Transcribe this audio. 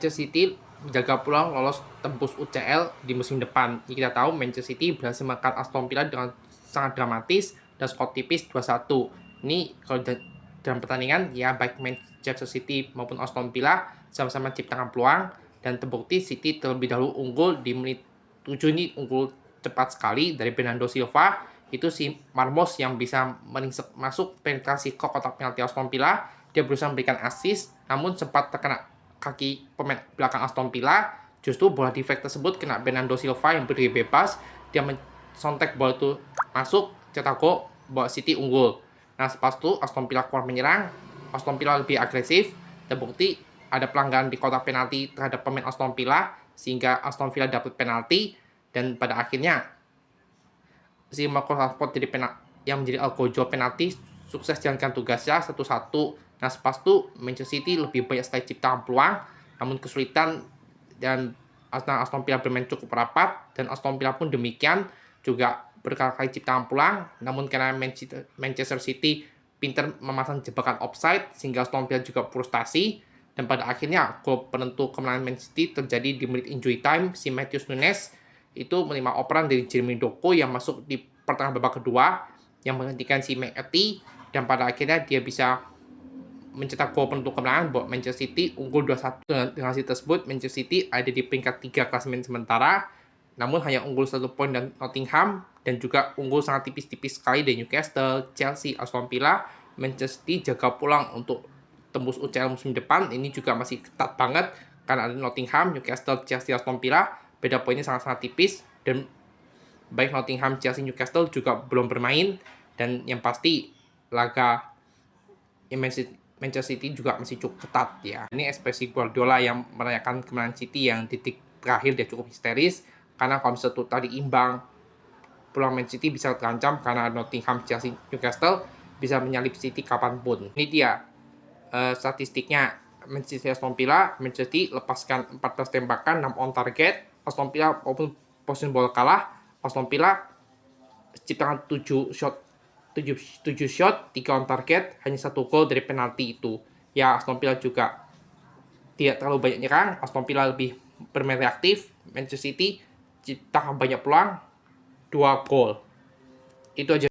Manchester City menjaga peluang lolos tembus UCL di musim depan. Kita tahu Manchester City berhasil mengalahkan Aston Villa dengan sangat dramatis dan skor tipis 2-1. Ini kalau dalam pertandingan ya baik Manchester City maupun Aston Villa sama-sama menciptakan peluang dan terbukti City terlebih dahulu unggul di menit 7 ini, unggul cepat sekali dari Bernardo Silva. Itu si Marmos yang bisa masuk penetrasi ke kotak penalti Aston Villa. Dia berusaha memberikan assist namun sempat terkena kaki pemain belakang Aston Villa. Justru bola deflect tersebut kena Bernardo Silva yang berdiri bebas. Dia mensontek bola itu masuk, cetak gol, bawa City unggul. Nah, sepas itu Aston Villa keluar menyerang. Aston Villa lebih agresif. Terbukti ada pelanggaran di kotak penalti terhadap pemain Aston Villa sehingga Aston Villa dapat penalti dan pada akhirnya si Marcus Rashford yang menjadi algojo penalti sukses jalankan tugasnya 1-1. Nah, sepas itu Manchester City lebih banyak sekali ciptaan peluang, namun kesulitan dan Aston Villa bermain cukup rapat dan Aston Villa pun demikian juga berkali-kali ciptaan peluang, namun karena Manchester City pintar memasang jebakan offside sehingga Aston Villa juga frustasi dan pada akhirnya gol penentu kemenangan Man City terjadi di menit injury time. Si Matheus Nunes itu menerima operan dari Jeremy Doku yang masuk di pertengahan babak kedua yang menghentikan si McAtee dan pada akhirnya dia bisa mencetak gol penentu kemenangan buat Manchester City unggul 2-1. Dengan hasil tersebut Manchester City ada di peringkat 3 klasemen sementara, namun hanya unggul 1 poin dan Nottingham dan juga unggul sangat tipis-tipis sekali dari Newcastle, Chelsea, Aston Villa. Manchester City jaga pulang untuk tembus UCL musim depan. Ini juga masih ketat banget karena ada Nottingham, Newcastle, Chelsea, Aston Villa. Beda poinnya sangat-sangat tipis dan baik Nottingham, Chelsea, Newcastle juga belum bermain dan yang pasti laga Manchester City juga masih cukup ketat ya. Ini ekspresi Guardiola yang merayakan kemenangan City yang titik terakhir dia cukup histeris karena kalau misalnya tuh tadi imbang peluang Man City bisa terancam karena Nottingham, Chelsea, Newcastle bisa menyalip City kapanpun. Ini dia statistiknya Manchester Aston Villa. Manchester City lepaskan 14 tembakan, 6 on target. Aston Villa walaupun possession bola kalah, Aston Villa ciptakan 7 shot, 3 on target, hanya 1 gol dari penalti itu. Ya, Aston Villa juga tidak terlalu banyak nyerang, Aston Villa lebih bermain reaktif, Manchester City ciptakan banyak peluang, 2 gol. Itu aja.